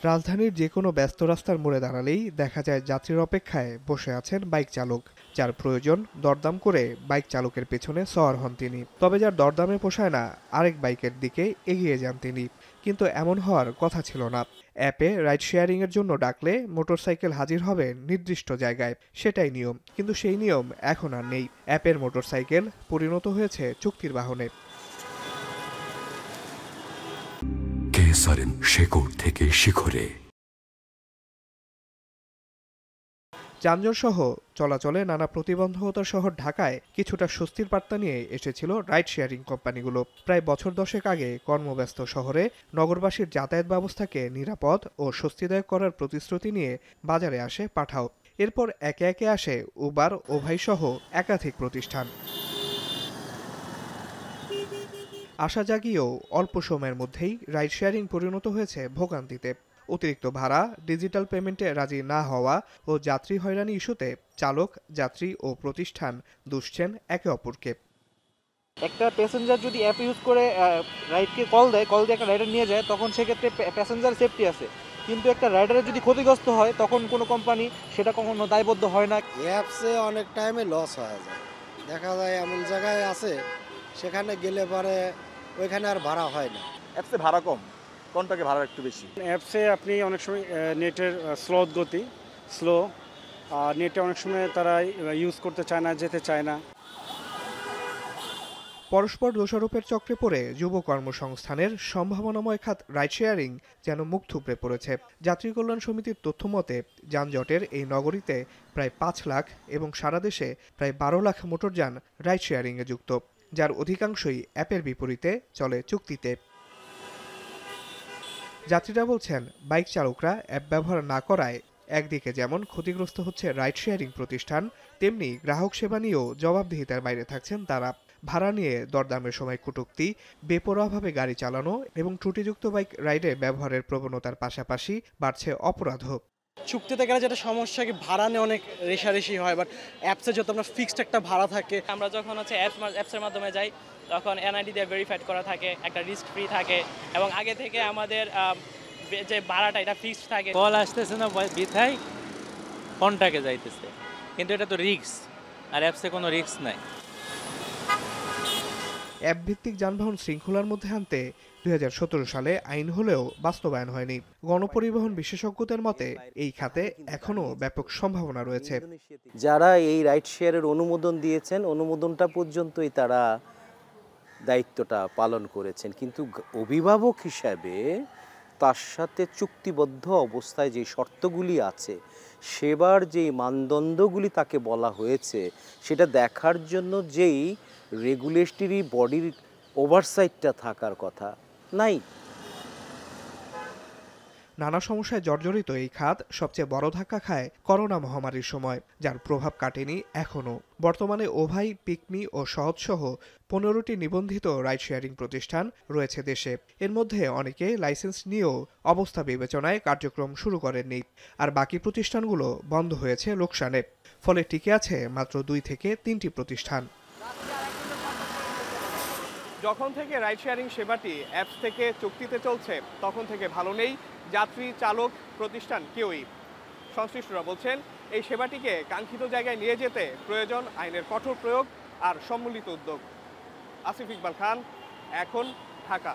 রাজধানীর যেকোনো ব্যস্ত রাস্তার মোড়ে দাঁড়ালেই দেখা যায় যাত্রীর অপেক্ষায় বসে আছেন বাইক চালক। যার প্রয়োজন দরদাম করে বাইক চালকের পেছনে সওয়ার হন তিনি। তবে যার দরদামে পোষায় না, আরেক বাইকের দিকে এগিয়ে যান তিনি। কিন্তু এমন হওয়ার কথা ছিল না। অ্যাপে রাইড শেয়ারিং এর জন্য ডাকলে মোটরসাইকেল হাজির হবে নির্দিষ্ট জায়গায়, সেটাই নিয়ম। কিন্তু সেই নিয়ম এখন আর নেই। অ্যাপের মোটরসাইকেল পরিণত হয়েছে চুক্তির বাহনে। কেসারেন শেকড় থেকে শিখরে। যানজট সহ চলাচলে নানা প্রতিবন্ধকতা শহর ঢাকায় কিছুটা স্বস্তির বার্তা নিয়ে এসেছিল রাইড শেয়ারিং কোম্পানিগুলো। প্রায় বছর দশেক আগে কর্মব্যস্ত শহরে নগরবাসীর যাতায়াত ব্যবস্থাকে নিরাপদ ও স্বস্তিদায়ক করার প্রতিশ্রুতি নিয়ে বাজারে আসে পাঠাও। এরপর একে একে আসে উবার, ওভাই সহ একাধিক প্রতিষ্ঠান। আশা জাগিয়েও অল্প সময়ের মধ্যেই রাইড শেয়ারিং পরিণত হয়েছে ভোগান্তিতে। অতিরিক্ত ভাড়া, ডিজিটাল পেমেন্টে রাজি না হওয়া ও যাত্রী হয়রানি ইস্যুতে চালক, যাত্রী ও প্রতিষ্ঠান দুষছেন একে অপরকে। একটা প্যাসেঞ্জার যদি অ্যাপ ইউজ করে রাইডকে কল দিয়ে একটা রাইডার নিয়ে যায়, তখন সেক্ষেত্রে প্যাসেঞ্জার সেফটি আছে। কিন্তু একটা রাইডারের যদি ক্ষতিগ্রস্ত হয়, তখন কোনো কোম্পানি সেটা কখনো দায়বদ্ধ হয় না। অ্যাপসে অনেক টাইমে লস হয়ে যায়। দেখা যায় এমন জায়গায় আছে, সেখানে গেলে পরে ওইখানে আর ভাড়া হয় না। অ্যাপসে ভাড়া কম, কন্টাকে ভাড়া একটু বেশি। অ্যাপসে আপনি অনেক সময় নেটের গতি স্লো, আর নেটে অনেক সময় তারা ইউজ করতে চায় না, যেতে চায় না। পরস্পর দোষারোপের চক্রে পড়ে যুব কর্মসংস্থানের সম্ভাবনাময় খাত রাইড শেয়ারিং যেন মুখ থুবড়ে পড়েছে। যাত্রী কল্যাণ সমিতির তথ্য মতে যানজটের এই নগরীতে প্রায় 5 লাখ এবং সারা দেশে প্রায় 12 লাখ মোটরযান রাইড শেয়ারিংয়ে যুক্ত, যার অধিকাংশই অ্যাপের বিপরীতে চলে চুক্তিতে। যাত্রীরা বলছেন, বাইক চালকরা অ্যাপ ব্যবহার না করায় একদিকে যেমন ক্ষতিগ্রস্ত হচ্ছে রাইড শেয়ারিং প্রতিষ্ঠান, তেমনি গ্রাহক সেবা নিয়েও জবাবদিহিতার বাইরে থাকছেন তারা। ভাড়া নিয়ে দরদামের সময় কটূক্তি, বেপরোয়াভাবে গাড়ি চালানো এবং ত্রুটিযুক্ত বাইক রাইডে ব্যবহারের প্রবণতার পাশাপাশি বাড়ছে অপরাধও। চুক্তিতে গেলে যেটা সমস্যা কি, ভাড়া নিয়ে অনেক রেশারেশি হয়, বাট অ্যাপসে যত আপনার ফিক্সড একটা ভাড়া থাকে। আমরা যখন অ্যাপসের মাধ্যমে যাই, তখন এনআইডি দিয়ে ভেরিফাইড করা থাকে, একটা রিস্ক ফ্রি থাকে এবং আগে থেকে আমাদের যে ভাড়াটা এটা ফিক্সড থাকে। কল আসতেছে না বিথাই কন্টাকে যাইতেছে, কিন্তু এটা তো রিস্ক, আর অ্যাপসে কোনো রিস্ক নাই। অ্যাপ ভিত্তিক যানবাহন শৃঙ্খলার মধ্যে আনতে 2017 সালে আইন হলেও বাস্তবায়ন হয়নি। গণপরিবহন বিশেষজ্ঞদের মতে এই খাতে এখনও ব্যাপক সম্ভাবনা রয়েছে। যারা এই রাইড শেয়ারের অনুমোদন দিয়েছেন, অনুমোদনটা পর্যন্তই তারা দায়িত্বটা পালন করেছেন, কিন্তু অভিভাবক হিসাবে তার সাথে চুক্তিবদ্ধ অবস্থায় যে শর্তগুলি আছে, সেবার যেই মানদণ্ডগুলি তাকে বলা হয়েছে, সেটা দেখার জন্য যেই রেগুলেটরি বডির ওভারসাইটটা থাকার কথা নাই। নানা সমস্যায় জর্জরিত এই খাত সবচেয়ে বড় ধাক্কা খায় করোনা মহামারীর সময়, যার প্রভাব কাটেনি এখনও। বর্তমানে ওভাই, পিকমি ও সহজসহ 15টি নিবন্ধিত রাইড শেয়ারিং প্রতিষ্ঠান রয়েছে দেশে। এর মধ্যে অনেকে লাইসেন্স নিয়েও অবস্থা বিবেচনায় কার্যক্রম শুরু করেননি, আর বাকি প্রতিষ্ঠানগুলো বন্ধ হয়েছে লোকসানে। ফলে টিকে আছে মাত্র 2 থেকে 3টি প্রতিষ্ঠান। যখন থেকে রাইড শেয়ারিং সেবাটি অ্যাপস থেকে চুক্তিতে চলছে, তখন থেকে ভালো নেই যাত্রী, চালক, প্রতিষ্ঠান কেউই। সংশ্লিষ্টরা বলছেন, এই সেবাটিকে কাঙ্ক্ষিত জায়গায় নিয়ে যেতে প্রয়োজন আইনের কঠোর প্রয়োগ আর সম্মিলিত উদ্যোগ। আসিফ ইকবাল খান, এখন, ঢাকা।